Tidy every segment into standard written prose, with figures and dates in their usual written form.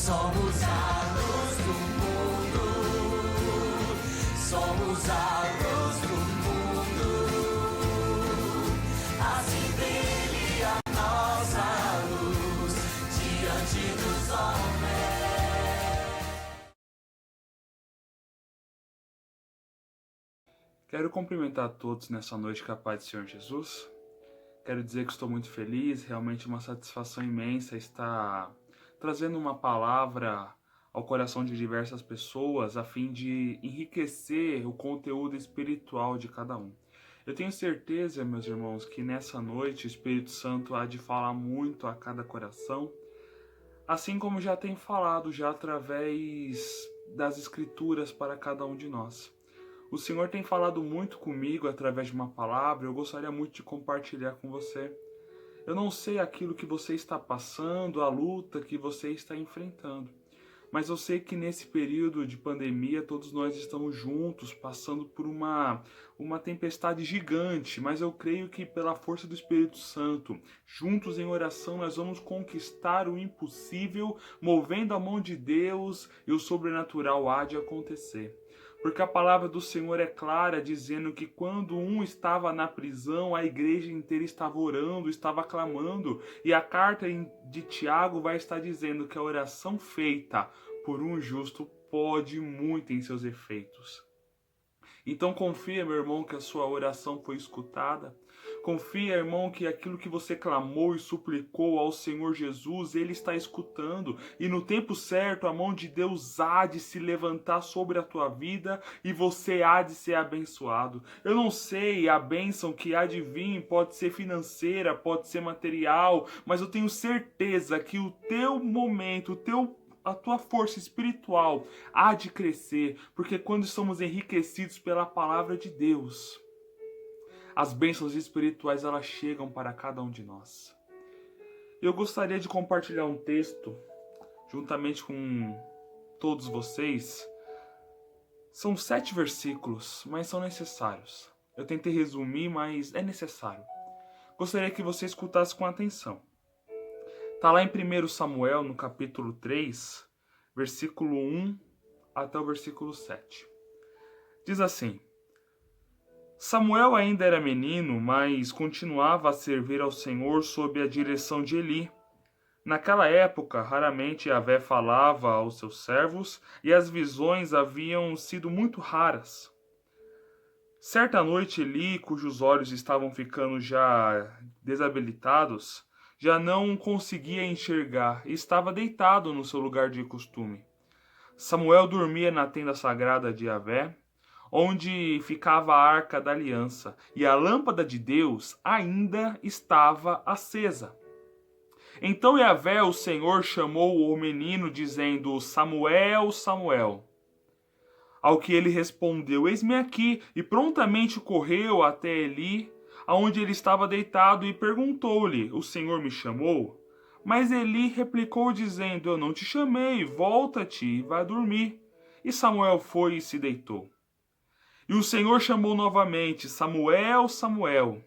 Somos a luz do mundo, somos a luz do mundo, assim brilha a nossa luz diante dos homens. Quero cumprimentar a todos nessa noite com a paz do Senhor Jesus. Quero dizer que estou muito feliz, realmente uma satisfação imensa estar trazendo uma palavra ao coração de diversas pessoas a fim de enriquecer o conteúdo espiritual de cada um. Eu tenho certeza, meus irmãos, que nessa noite o Espírito Santo há de falar muito a cada coração, assim como já tem falado já através das Escrituras para cada um de nós. O Senhor tem falado muito comigo através de uma palavra, eu gostaria muito de compartilhar com você. Eu não sei aquilo que você está passando, a luta que você está enfrentando, mas eu sei que nesse período de pandemia todos nós estamos juntos, passando por uma tempestade gigante, mas eu creio que pela força do Espírito Santo, juntos em oração, nós vamos conquistar o impossível, movendo a mão de Deus, e o sobrenatural há de acontecer. Porque a palavra do Senhor é clara, dizendo que quando um estava na prisão, a igreja inteira estava orando, estava clamando. E a carta de Tiago vai estar dizendo que a oração feita por um justo pode muito em seus efeitos. Então confia, meu irmão, que a sua oração foi escutada. Confia, irmão, que aquilo que você clamou e suplicou ao Senhor Jesus, Ele está escutando. E no tempo certo, a mão de Deus há de se levantar sobre a tua vida e você há de ser abençoado. Eu não sei, a bênção que há de vir pode ser financeira, pode ser material, mas eu tenho certeza que o teu momento, a tua força espiritual há de crescer, porque quando somos enriquecidos pela palavra de Deus, as bênçãos espirituais elas chegam para cada um de nós. Eu gostaria de compartilhar um texto juntamente com todos vocês. São 7 versículos, mas são necessários. Eu tentei resumir, mas é necessário. Gostaria que você escutasse com atenção. Está lá em 1 Samuel, no capítulo 3, versículo 1 até o versículo 7. Diz assim: Samuel ainda era menino, mas continuava a servir ao Senhor sob a direção de Eli. Naquela época, raramente Yahvé falava aos seus servos e as visões haviam sido muito raras. Certa noite, Eli, cujos olhos estavam ficando já desabilitados, já não conseguia enxergar e estava deitado no seu lugar de costume. Samuel dormia na tenda sagrada de Yahvé, onde ficava a arca da aliança, e a lâmpada de Deus ainda estava acesa. Então Yahvé, o Senhor, chamou o menino, dizendo: Samuel, Samuel. Ao que ele respondeu: Eis-me aqui, e prontamente correu até Eli, aonde ele estava deitado, e perguntou-lhe: O Senhor me chamou? Mas Eli replicou, dizendo: Eu não te chamei, volta-te e vá dormir. E Samuel foi e se deitou. E o Senhor chamou novamente: Samuel, Samuel.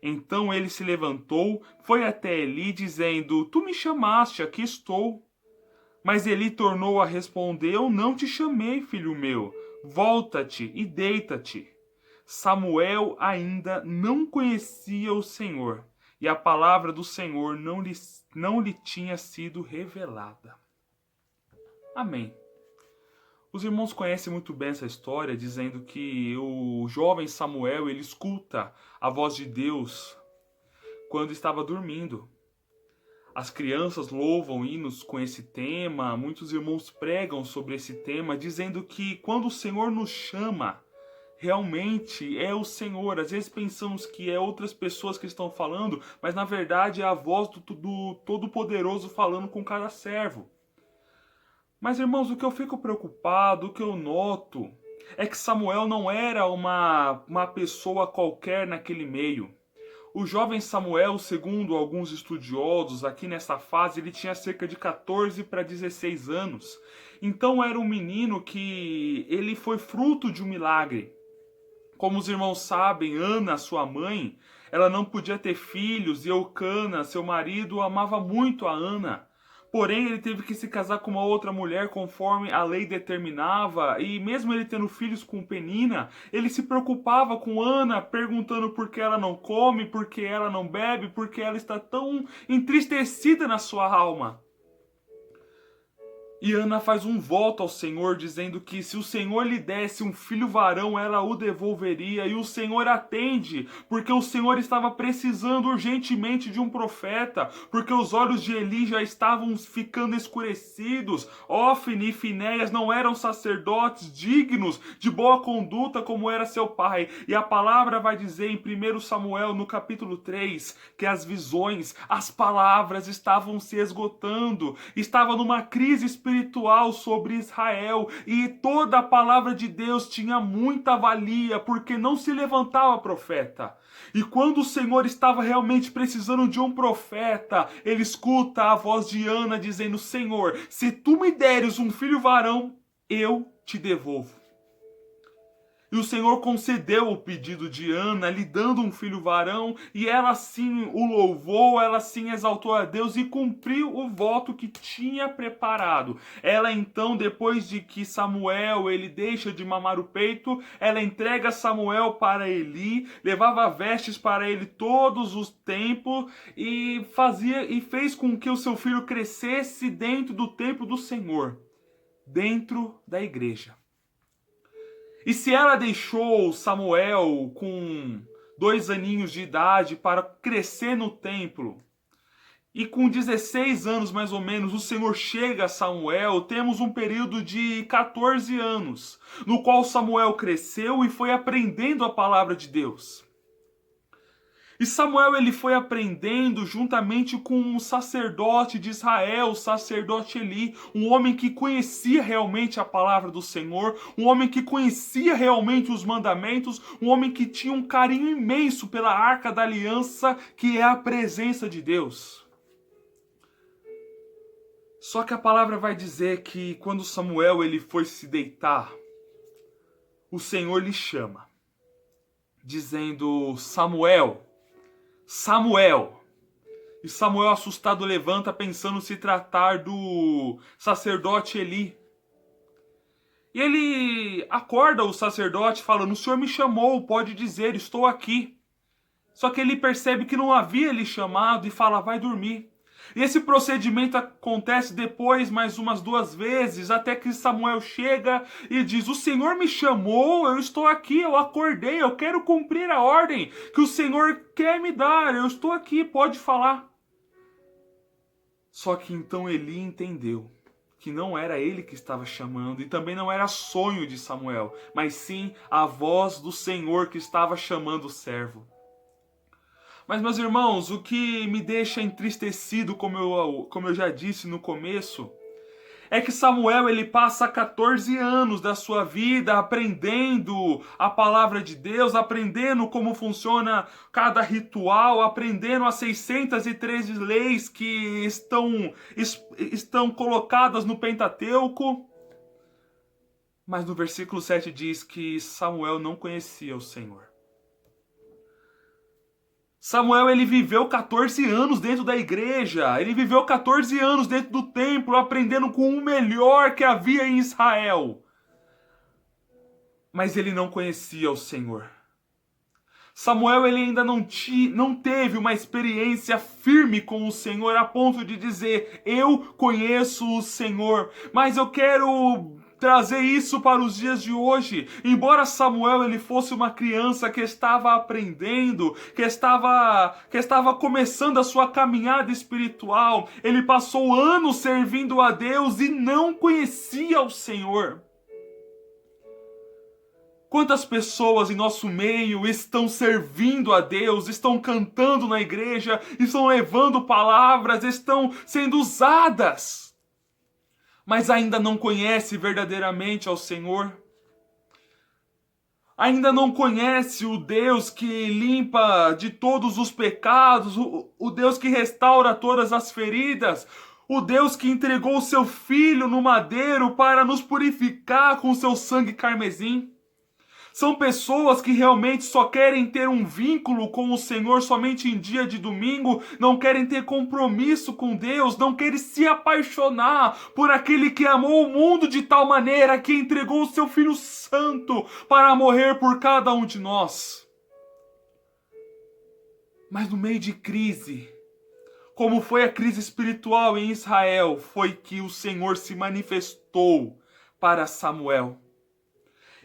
Então ele se levantou, foi até Eli, dizendo: Tu me chamaste, aqui estou. Mas Eli tornou a responder: Eu não te chamei, filho meu. Volta-te e deita-te. Samuel ainda não conhecia o Senhor, e a palavra do Senhor não lhe tinha sido revelada. Amém. Os irmãos conhecem muito bem essa história, dizendo que o jovem Samuel ele escuta a voz de Deus quando estava dormindo. As crianças louvam hinos com esse tema, muitos irmãos pregam sobre esse tema, dizendo que quando o Senhor nos chama, realmente é o Senhor. Às vezes pensamos que é outras pessoas que estão falando, mas na verdade é a voz do Todo-Poderoso falando com cada servo. Mas, irmãos, o que eu fico preocupado, o que eu noto, é que Samuel não era uma pessoa qualquer naquele meio. O jovem Samuel, segundo alguns estudiosos, aqui nessa fase, ele tinha cerca de 14 para 16 anos. Então era um menino que ele foi fruto de um milagre. Como os irmãos sabem, Ana, sua mãe, ela não podia ter filhos e Eucana, seu marido, amava muito a Ana. Porém, ele teve que se casar com uma outra mulher conforme a lei determinava. E mesmo ele tendo filhos com Penina, ele se preocupava com Ana, perguntando por que ela não come, por que ela não bebe, por que ela está tão entristecida na sua alma. E Ana faz um voto ao Senhor, dizendo que se o Senhor lhe desse um filho varão, ela o devolveria. E o Senhor atende, porque o Senhor estava precisando urgentemente de um profeta, porque os olhos de Eli já estavam ficando escurecidos. Ofne e Finéias não eram sacerdotes dignos de boa conduta como era seu pai. E a palavra vai dizer em 1 Samuel, no capítulo 3, que as visões, as palavras estavam se esgotando. Estava numa crise espiritual sobre Israel, e toda a palavra de Deus tinha muita valia, porque não se levantava profeta. E quando o Senhor estava realmente precisando de um profeta, ele escuta a voz de Ana dizendo: Senhor, se tu me deres um filho varão, eu te devolvo. E o Senhor concedeu o pedido de Ana, lhe dando um filho varão, e ela assim o louvou, ela assim exaltou a Deus e cumpriu o voto que tinha preparado. Ela então, depois de que Samuel ele deixa de mamar o peito, ela entrega Samuel para Eli, levava vestes para ele todos os tempos e fez com que o seu filho crescesse dentro do templo do Senhor, dentro da igreja. E se ela deixou Samuel com 2 aninhos de idade para crescer no templo, e com 16 anos mais ou menos o Senhor chega a Samuel, temos um período de 14 anos, no qual Samuel cresceu e foi aprendendo a palavra de Deus. E Samuel ele foi aprendendo juntamente com um sacerdote de Israel, o sacerdote Eli, um homem que conhecia realmente a palavra do Senhor, um homem que conhecia realmente os mandamentos, um homem que tinha um carinho imenso pela Arca da Aliança, que é a presença de Deus. Só que a palavra vai dizer que quando Samuel ele foi se deitar, o Senhor lhe chama, dizendo: Samuel, Samuel. E Samuel, assustado, levanta, pensando se tratar do sacerdote Eli. E ele acorda o sacerdote falando: o Senhor me chamou, pode dizer, estou aqui. Só que ele percebe que não havia lhe chamado e fala: vai dormir. E esse procedimento acontece depois mais umas 2 vezes, até que Samuel chega e diz: o Senhor me chamou, eu estou aqui, eu acordei, eu quero cumprir a ordem que o Senhor quer me dar, eu estou aqui, pode falar. Só que então Eli entendeu que não era ele que estava chamando, e também não era sonho de Samuel, mas sim a voz do Senhor que estava chamando o servo. Mas, meus irmãos, o que me deixa entristecido, como eu já disse no começo, é que Samuel ele passa 14 anos da sua vida aprendendo a palavra de Deus, aprendendo como funciona cada ritual, aprendendo as 613 leis que estão colocadas no Pentateuco. Mas no versículo 7 diz que Samuel não conhecia o Senhor. Samuel ele viveu 14 anos dentro da igreja, ele viveu 14 anos dentro do templo, aprendendo com o melhor que havia em Israel. Mas ele não conhecia o Senhor. Samuel ele ainda não teve uma experiência firme com o Senhor a ponto de dizer: eu conheço o Senhor. Mas eu quero trazer isso para os dias de hoje. Embora Samuel ele fosse uma criança que estava aprendendo, que estava começando a sua caminhada espiritual, ele passou anos servindo a Deus e não conhecia o Senhor. Quantas pessoas em nosso meio estão servindo a Deus, estão cantando na igreja, estão levando palavras, estão sendo usadas, mas ainda não conhece verdadeiramente ao Senhor? Ainda não conhece o Deus que limpa de todos os pecados, o Deus que restaura todas as feridas, o Deus que entregou o seu Filho no madeiro para nos purificar com seu sangue carmesim? São pessoas que realmente só querem ter um vínculo com o Senhor somente em dia de domingo, não querem ter compromisso com Deus, não querem se apaixonar por aquele que amou o mundo de tal maneira que entregou o seu Filho Santo para morrer por cada um de nós. Mas no meio de crise, como foi a crise espiritual em Israel, foi que o Senhor se manifestou para Samuel.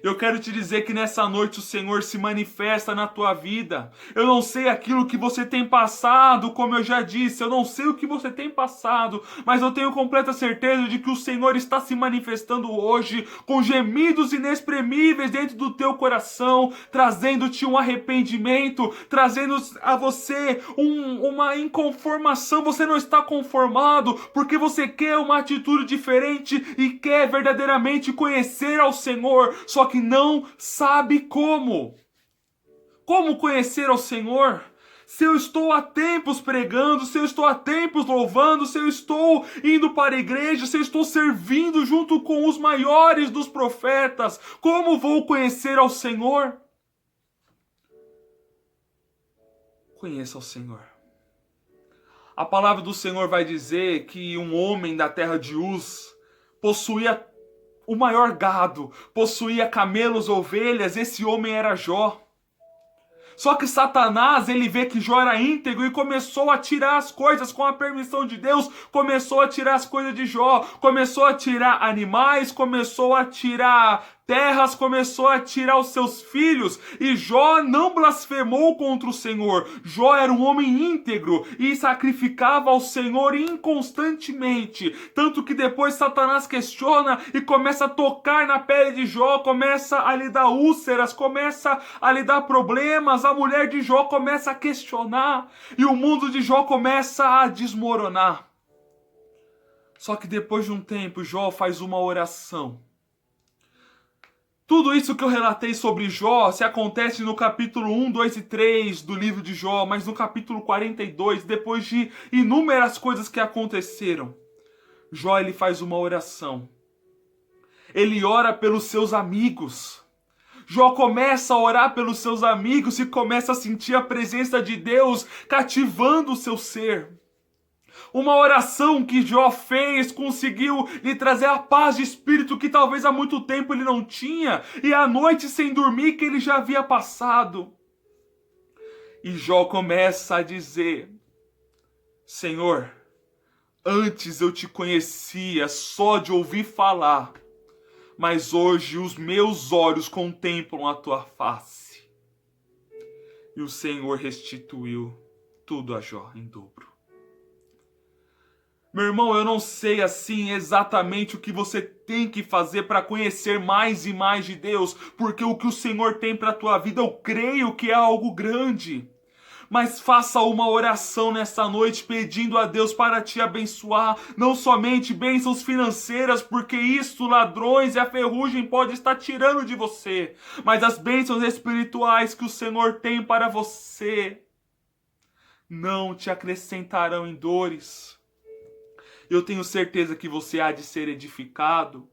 Eu quero te dizer que nessa noite o Senhor se manifesta na tua vida. Eu não sei aquilo que você tem passado, como eu já disse, eu não sei o que você tem passado, mas eu tenho completa certeza de que o Senhor está se manifestando hoje com gemidos inexprimíveis dentro do teu coração, trazendo-te um arrependimento, trazendo a você uma inconformação. Você não está conformado porque você quer uma atitude diferente e quer verdadeiramente conhecer ao Senhor, só que não sabe como. Como conhecer ao Senhor? Se eu estou há tempos pregando, se eu estou há tempos louvando, se eu estou indo para a igreja, se eu estou servindo junto com os maiores dos profetas, como vou conhecer ao Senhor? Conheça ao Senhor. A palavra do Senhor vai dizer que um homem da terra de Uz possuía o maior gado, possuía camelos, ovelhas, esse homem era Jó. Só que Satanás, ele vê que Jó era íntegro e começou a tirar as coisas, com a permissão de Deus, começou a tirar as coisas de Jó, começou a tirar animais, começou a tirar terras, começou a tirar os seus filhos, e Jó não blasfemou contra o Senhor. Jó era um homem íntegro e sacrificava ao Senhor inconstantemente, tanto que depois Satanás questiona e começa a tocar na pele de Jó, começa a lhe dar úlceras, começa a lhe dar problemas, a mulher de Jó começa a questionar, e o mundo de Jó começa a desmoronar. Só que depois de um tempo, Jó faz uma oração. Tudo isso que eu relatei sobre Jó se acontece no capítulo 1, 2 e 3 do livro de Jó, mas no capítulo 42, depois de inúmeras coisas que aconteceram, Jó ele faz uma oração. Ele ora pelos seus amigos. Jó começa a orar pelos seus amigos e começa a sentir a presença de Deus cativando o seu ser. Uma oração que Jó fez conseguiu lhe trazer a paz de espírito que talvez há muito tempo ele não tinha, e a noite sem dormir que ele já havia passado. E Jó começa a dizer: Senhor, antes eu te conhecia só de ouvir falar, mas hoje os meus olhos contemplam a tua face. E o Senhor restituiu tudo a Jó em dobro. Meu irmão, eu não sei assim exatamente o que você tem que fazer para conhecer mais e mais de Deus, porque o que o Senhor tem para a tua vida eu creio que é algo grande. Mas faça uma oração nessa noite pedindo a Deus para te abençoar, não somente bênçãos financeiras, porque isso ladrões e a ferrugem pode estar tirando de você, mas as bênçãos espirituais que o Senhor tem para você não te acrescentarão em dores. Eu tenho certeza que você há de ser edificado.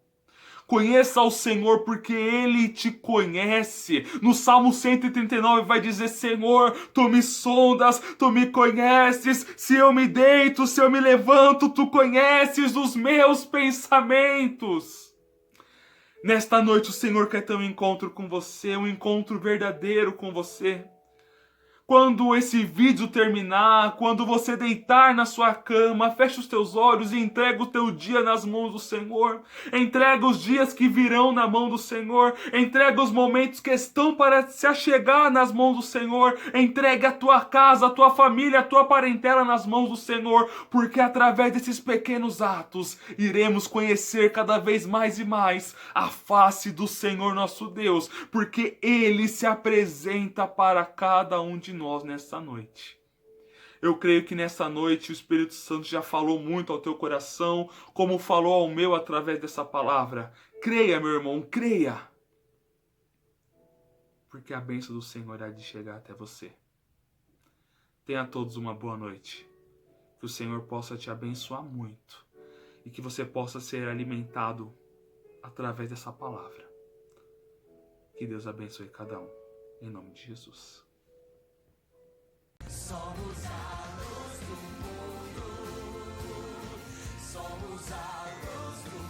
Conheça o Senhor porque Ele te conhece. No Salmo 139 vai dizer: Senhor, Tu me sondas, Tu me conheces. Se eu me deito, se eu me levanto, Tu conheces os meus pensamentos. Nesta noite o Senhor quer ter um encontro com você, um encontro verdadeiro com você. Quando esse vídeo terminar, quando você deitar na sua cama, feche os teus olhos e entrega o teu dia nas mãos do Senhor. Entrega os dias que virão na mão do Senhor. Entrega os momentos que estão para se achegar nas mãos do Senhor. Entrega a tua casa, a tua família, a tua parentela nas mãos do Senhor. Porque através desses pequenos atos, iremos conhecer cada vez mais e mais a face do Senhor nosso Deus. Porque Ele se apresenta para cada um de nós nessa noite. Eu creio que nessa noite o Espírito Santo já falou muito ao teu coração, como falou ao meu através dessa palavra. Creia, meu irmão, creia. Porque a bênção do Senhor há de chegar até você. Tenha todos uma boa noite. Que o Senhor possa te abençoar muito. E que você possa ser alimentado através dessa palavra. Que Deus abençoe cada um. Em nome de Jesus. Somos a luz do mundo, somos a luz do